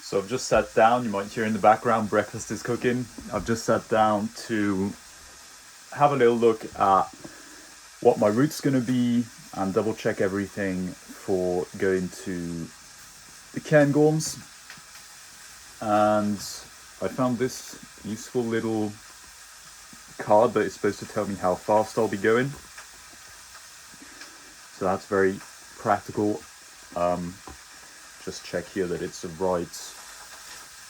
So I've just sat down, you might hear in the background breakfast is cooking. I've just sat down to have a little look at what my route's going to be and double check everything for going to the Cairngorms. And I found this useful little card that is supposed to tell me how fast I'll be going. So that's very practical. Just check here that it's the right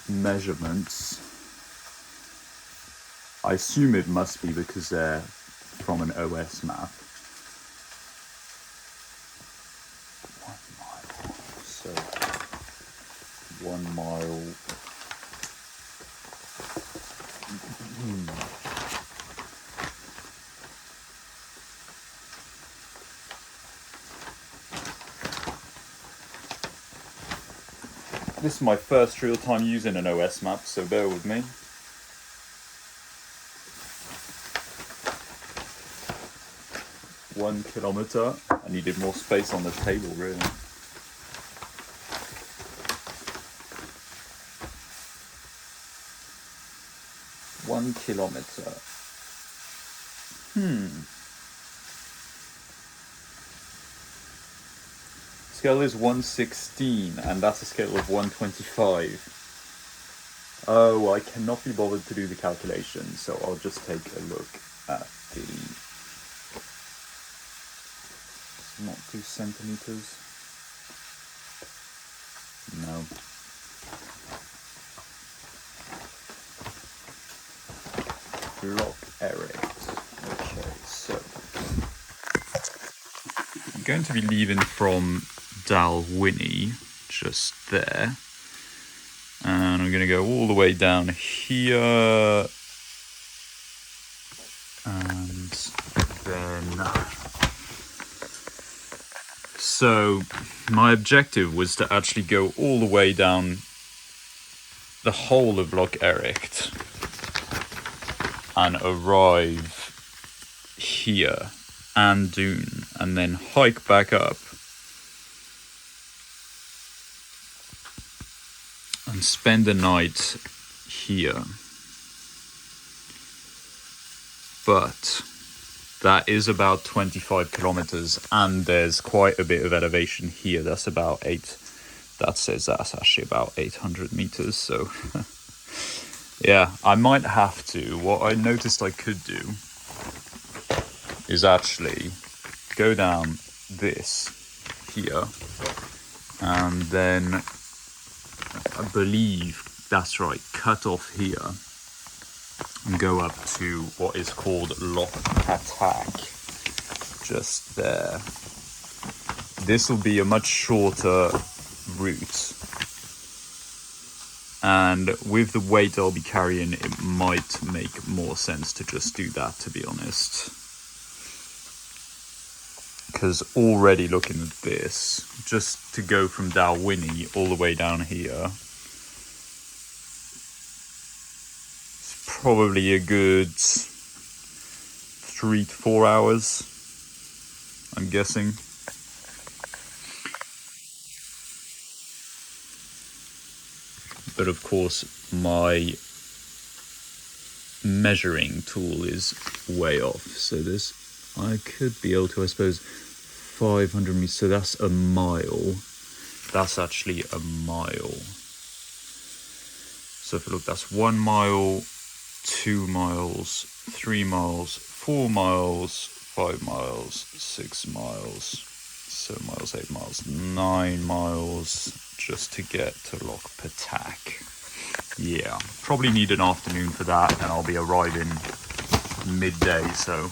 measurements. I assume it must be because they're from an OS map. 1 mile. So 1 mile. This is my first real time using an OS map, so bear with me. One kilometer. I needed more space on the table, really. One kilometer. Scale is 116, and that's a scale of 125. Oh, I cannot be bothered to do the calculation, so I'll just take a look at the... It's not 2 centimeters. No. Loch Erect. Okay, so... I'm going to be leaving from Dalwhinnie, just there, and I'm going to go all the way down here, and then, so my objective was to actually go all the way down the whole of Loch Erect and arrive here and Dune, and then hike back up and spend the night here. But that is about 25 kilometers, and there's quite a bit of elevation here. That's about that says that's actually about 800 meters, so yeah, I might have to. What I noticed I could do is actually go down this here, and then I believe that's right, cut off here and go up to what is called Loch Pattack, just there. This will be a much shorter route, and with the weight I'll be carrying, it might make more sense to just do that, to be honest. Because already looking at this, just to go from Dalwhinnie all the way down here, it's probably a good 3 to 4 hours, I'm guessing. But of course, my measuring tool is way off, so this I could be able to, I suppose, 500 meters, so that's a mile. That's actually a mile. So if you look, that's 1 mile, 2 miles, 3 miles, 4 miles, 5 miles, 6 miles, 7 miles, 8 miles, 9 miles, just to get to Loch Pattack. Yeah, probably need an afternoon for that, and I'll be arriving midday, so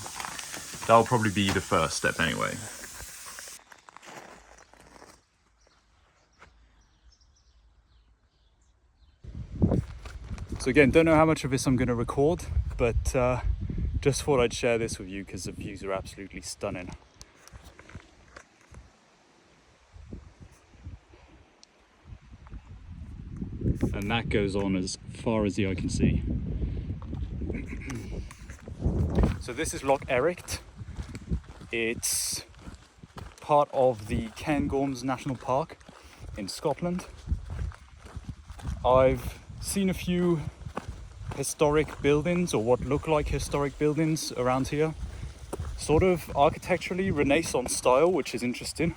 that'll probably be the first step anyway. So again, don't know how much of this I'm going to record, but just thought I'd share this with you because the views are absolutely stunning. And that goes on as far as the eye can see. So this is Loch Erect. It's part of the Cairngorms National Park in Scotland. I've seen a few historic buildings, or what look like historic buildings around here. Sort of architecturally Renaissance style, which is interesting.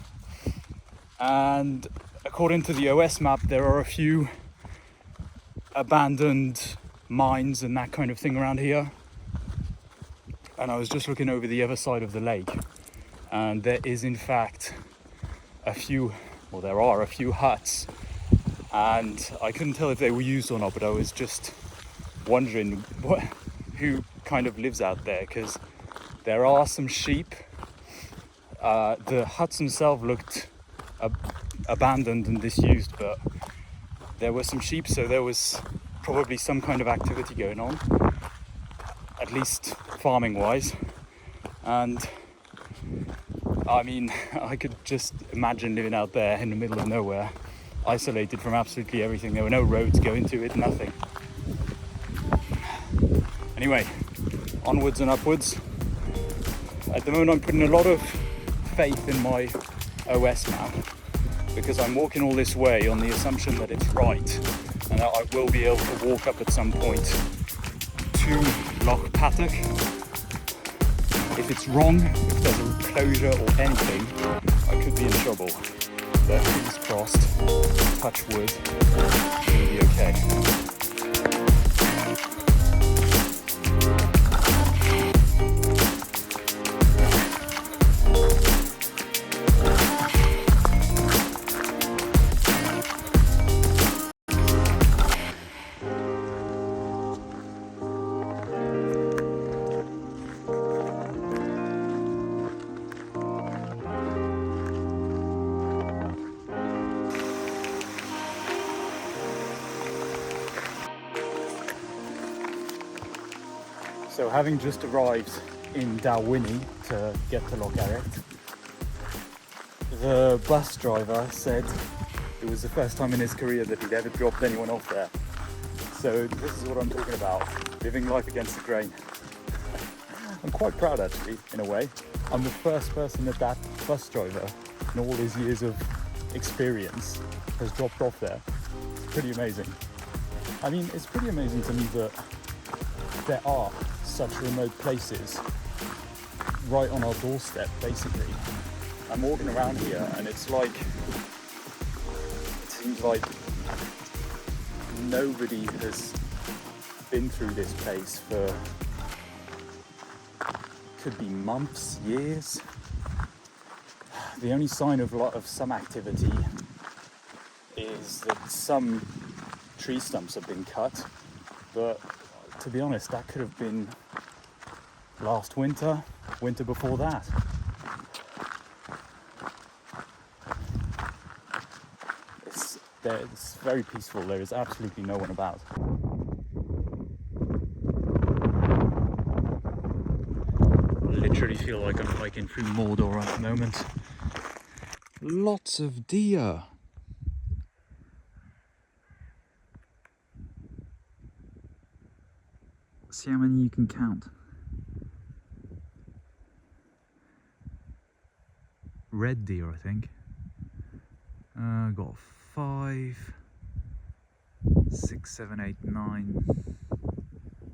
And according to the OS map, there are a few abandoned mines and that kind of thing around here. And I was just looking over the other side of the lake, and there is in fact there are a few huts, and I couldn't tell if they were used or not, but I was just wondering who kind of lives out there, because there are some sheep. The huts themselves looked abandoned and disused, but there were some sheep, so there was probably some kind of activity going on, at least farming wise. And I mean, I could just imagine living out there in the middle of nowhere, isolated from absolutely everything. There were no roads going to it, nothing. Anyway, onwards and upwards. At the moment I'm putting a lot of faith in my OS map, because I'm walking all this way on the assumption that it's right, and that I will be able to walk up at some point to Loch Pattack. If it's wrong, if there's a closure or anything, I could be in trouble. But fingers crossed, touch wood, it'll be okay. So having just arrived in Dalwhinnie to get to Loch, the bus driver said it was the first time in his career that he'd ever dropped anyone off there. So this is what I'm talking about, living life against the grain. I'm quite proud actually, in a way. I'm the first person that bus driver in all his years of experience has dropped off there. It's pretty amazing. I mean, it's pretty amazing to me that there are such remote places right on our doorstep, basically. I'm walking around here and it seems like nobody has been through this place for, could be months, years. The only sign of some activity is that some tree stumps have been cut, but to be honest, that could have been last winter before that. It's very peaceful. There is absolutely no one about. I literally feel like I'm hiking through Mordor at the moment. Lots of deer. See how many you can count. Red deer, I think. Got 5, 6, 7, 8, 9,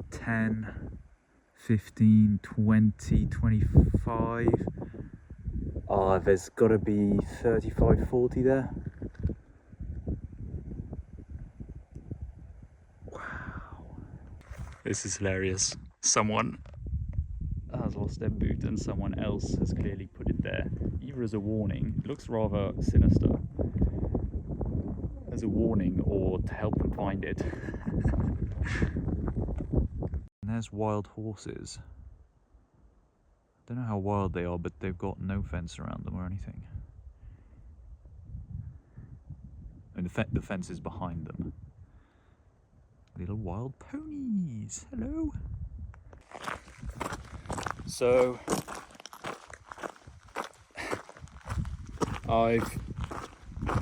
10, 15, 20, 25. There's got to be 35, 40 there. This is hilarious. Someone has lost their boot and someone else has clearly put it there, either as a warning, it looks rather sinister, as a warning or to help them find it. And there's wild horses. I don't know how wild they are, but they've got no fence around them or anything. And the fence is behind them. Little wild ponies, hello. So I've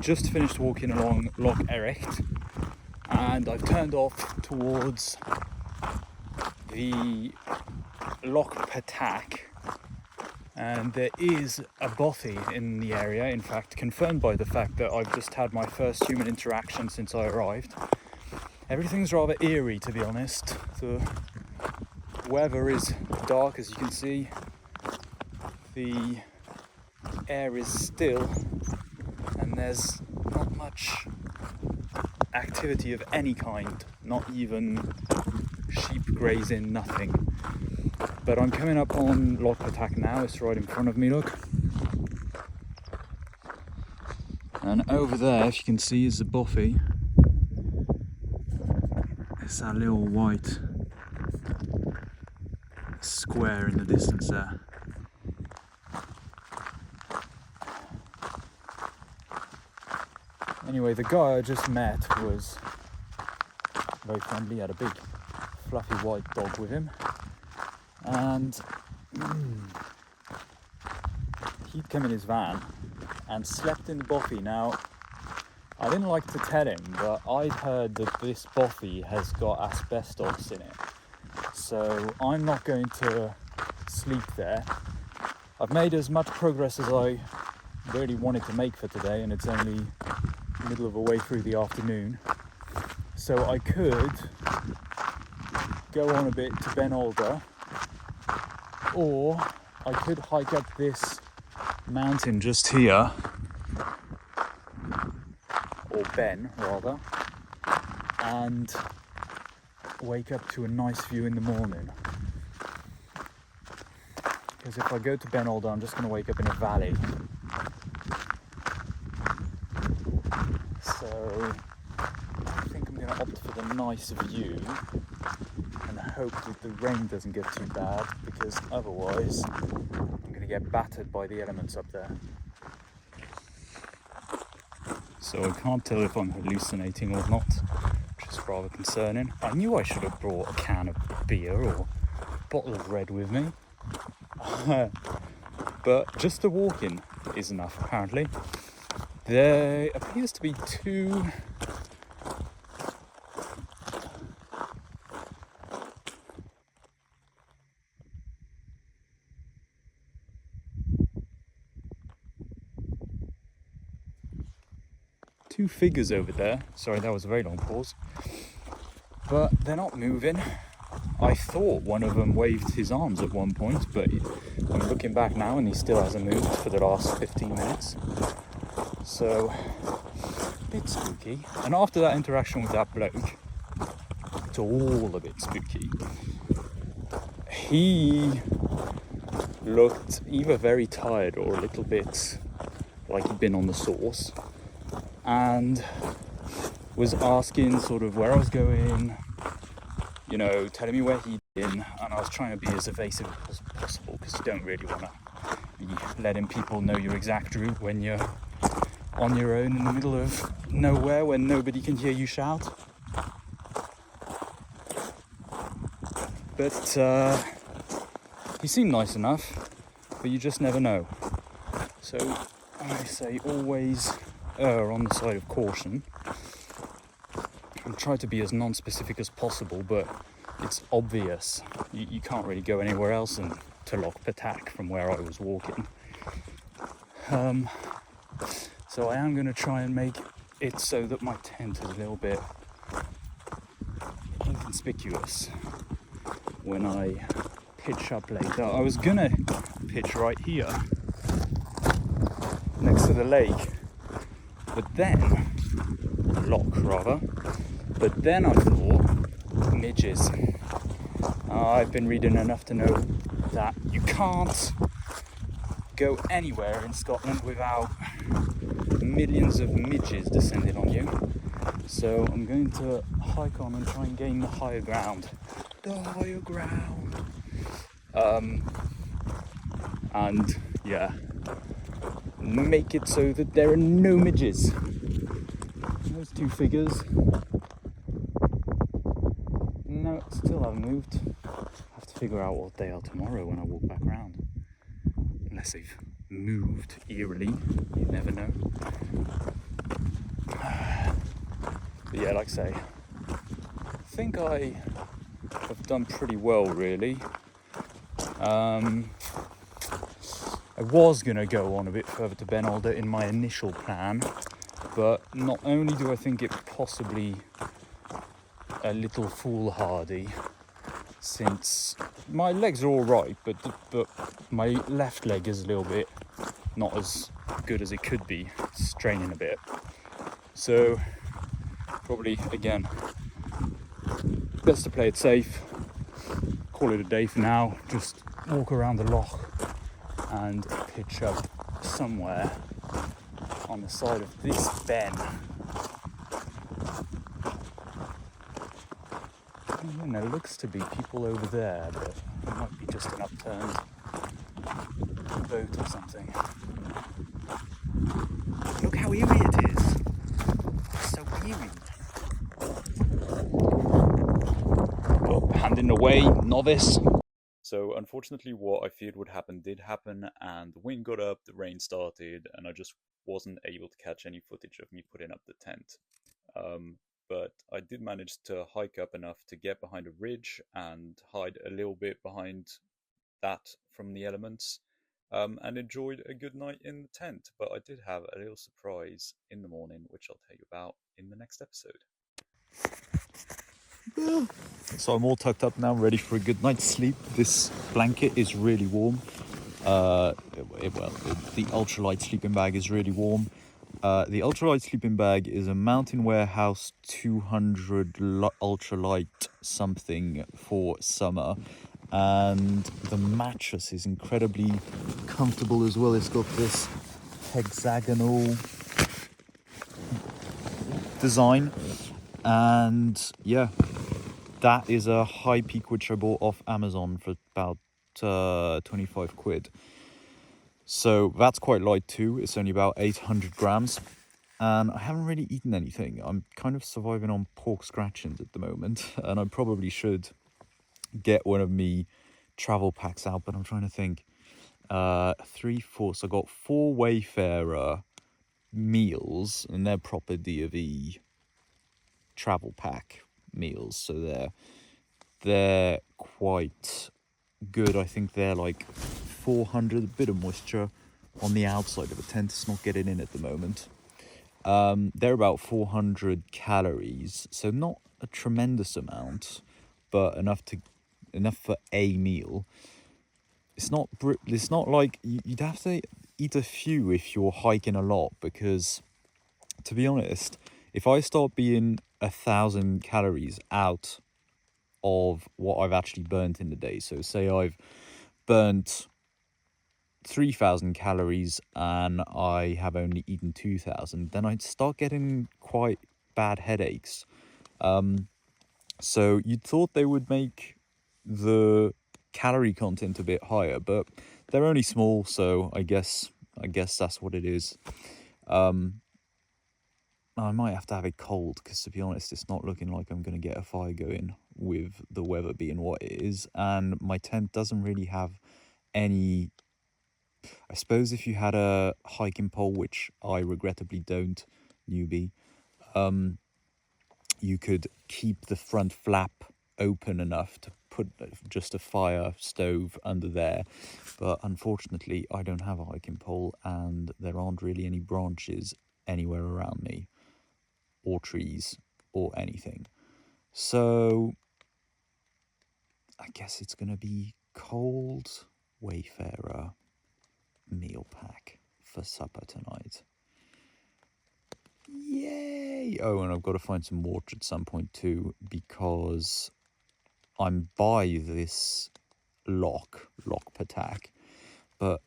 just finished walking along Loch and I've turned off towards the Loch Pattack, and there is a bothy in the area, in fact confirmed by the fact that I've just had my first human interaction since I arrived. Everything's rather eerie, to be honest. The weather is dark, as you can see. The air is still, and there's not much activity of any kind, not even sheep grazing, nothing. But I'm coming up on Loch Pattack now. It's right in front of me, look. And over there, if you can see, is the bothy. It's that little white square in the distance there. Anyway, the guy I just met was very friendly. He had a big fluffy white dog with him, and he'd come in his van and slept in the bothy. Now, I didn't like to tell him, but I'd heard that this bothy has got asbestos in it, so I'm not going to sleep there. I've made as much progress as I really wanted to make for today, and it's only middle of the way through the afternoon, so I could go on a bit to Ben Alder, or I could hike up this mountain just here, or Ben rather, and wake up to a nice view in the morning. Because if I go to Ben Alder, I'm just going to wake up in a valley. So I think I'm going to opt for the nice view and hope that the rain doesn't get too bad, because otherwise I'm going to get battered by the elements up there. So I can't tell if I'm hallucinating or not, which is rather concerning. I knew I should have brought a can of beer or a bottle of red with me. But just the walking is enough, apparently. There appears to be two figures over there. Sorry, that was a very long pause. But they're not moving. I thought one of them waved his arms at one point, but I'm looking back now and he still hasn't moved for the last 15 minutes. So, a bit spooky. And after that interaction with that bloke, it's all a bit spooky. He looked either very tired or a little bit like he'd been on the sauce, and was asking sort of where I was going, you know, telling me where he'd been, and I was trying to be as evasive as possible, because you don't really want to be letting people know your exact route when you're on your own in the middle of nowhere when nobody can hear you shout. But he seemed nice enough, but you just never know. So I say always err on the side of caution. And try to be as non-specific as possible, but it's obvious. You can't really go anywhere else than to Loch Pattack from where I was walking. So I am going to try and make it so that my tent is a little bit inconspicuous when I pitch up later. I was going to pitch right here, next to the lake, but then, loch rather, but then I thought, midges. I've been reading enough to know that you can't go anywhere in Scotland without millions of midges descending on you. So I'm going to hike on and try and gain the higher ground. The higher ground. And yeah, make it so that there are no midges. Those two figures. No, still haven't moved. I have to figure out what they are tomorrow when I walk back round. Unless they've moved eerily, you never know. But yeah, like I say, I think I have done pretty well, really. I was going to go on a bit further to Ben Alder in my initial plan, but not only do I think it possibly a little foolhardy, since my legs are all right, but my left leg is a little bit not as good as it could be, straining a bit. So probably again best to play it safe, call it a day for now, just walk around the loch and pitch up somewhere on the side of this bend. And there looks to be people over there, but it might be just an upturned boat or something. Look how eerie it is. It's so eerie. Oh, hand in the way, Novice. So unfortunately what I feared would happen did happen, and the wind got up, the rain started, and I just wasn't able to catch any footage of me putting up the tent. But I did manage to hike up enough to get behind a ridge and hide a little bit behind that from the elements, and enjoyed a good night in the tent. But I did have a little surprise in the morning, which I'll tell you about in the next episode. So I'm all tucked up now, ready for a good night's sleep. This blanket is really warm. The ultralight sleeping bag is really warm. The ultralight sleeping bag is a Mountain Warehouse 200 ultralight something for summer, and the mattress is incredibly comfortable as well. It's got this hexagonal design, and yeah, that is a High Peak which I bought off Amazon for about 25 quid. So that's quite light too. It's only about 800 grams. And I haven't really eaten anything. I'm kind of surviving on pork scratchings at the moment. And I probably should get one of me travel packs out. But I'm trying to think. 3, 4. So I got 4 Wayfarer meals. And they're proper D&V travel pack meals. So they're quite good. I think they're like 400, a bit of moisture on the outside of the tent. It's not getting in at the moment. They're about 400 calories, so not a tremendous amount, but enough for a meal. It's not like you'd have to eat a few if you're hiking a lot, because to be honest, if I start being 1,000 calories out of what I've actually burnt in the day, so say I've burnt 3,000 calories and I have only eaten 2,000, then I'd start getting quite bad headaches. So you'd thought they would make the calorie content a bit higher, but they're only small, so I guess that's what it is. I might have to have it cold, because to be honest, it's not looking like I'm going to get a fire going with the weather being what it is, and my tent doesn't really have any. I suppose if you had a hiking pole, which I regrettably don't, newbie, you could keep the front flap open enough to put just a fire stove under there. But unfortunately, I don't have a hiking pole, and there aren't really any branches anywhere around me, or trees, or anything. So I guess it's going to be cold Wayfarer meal pack for supper tonight. Yay! Oh, and I've got to find some water at some point too, because I'm by this Loch Pattack, but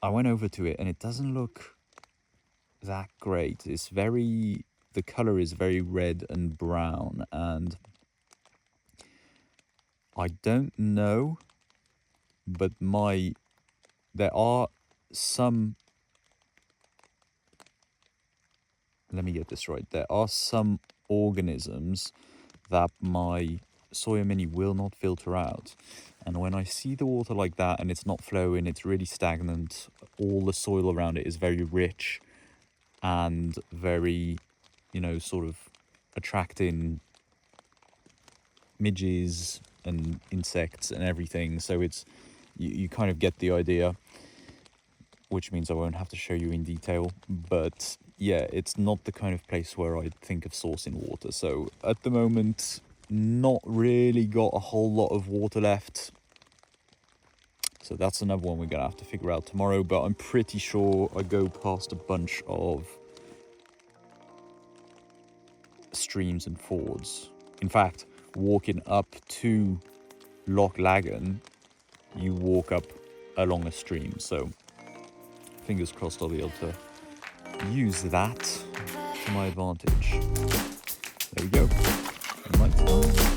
I went over to it and it doesn't look that great. The colour is very red and brown, and I don't know, but there are some, let me get this right, there are some organisms that my soya mini will not filter out. And when I see the water like that and it's not flowing, it's really stagnant, all the soil around it is very rich and very, sort of attracting midges and insects and everything. So you kind of get the idea, which means I won't have to show you in detail. But yeah, it's not the kind of place where I'd think of sourcing water. So at the moment, not really got a whole lot of water left. So that's another one we're going to have to figure out tomorrow. But I'm pretty sure I go past a bunch of streams and fords. In fact, walking up to Loch, you walk up along a stream. So fingers crossed I'll be able to use that to my advantage. There we go. Night time.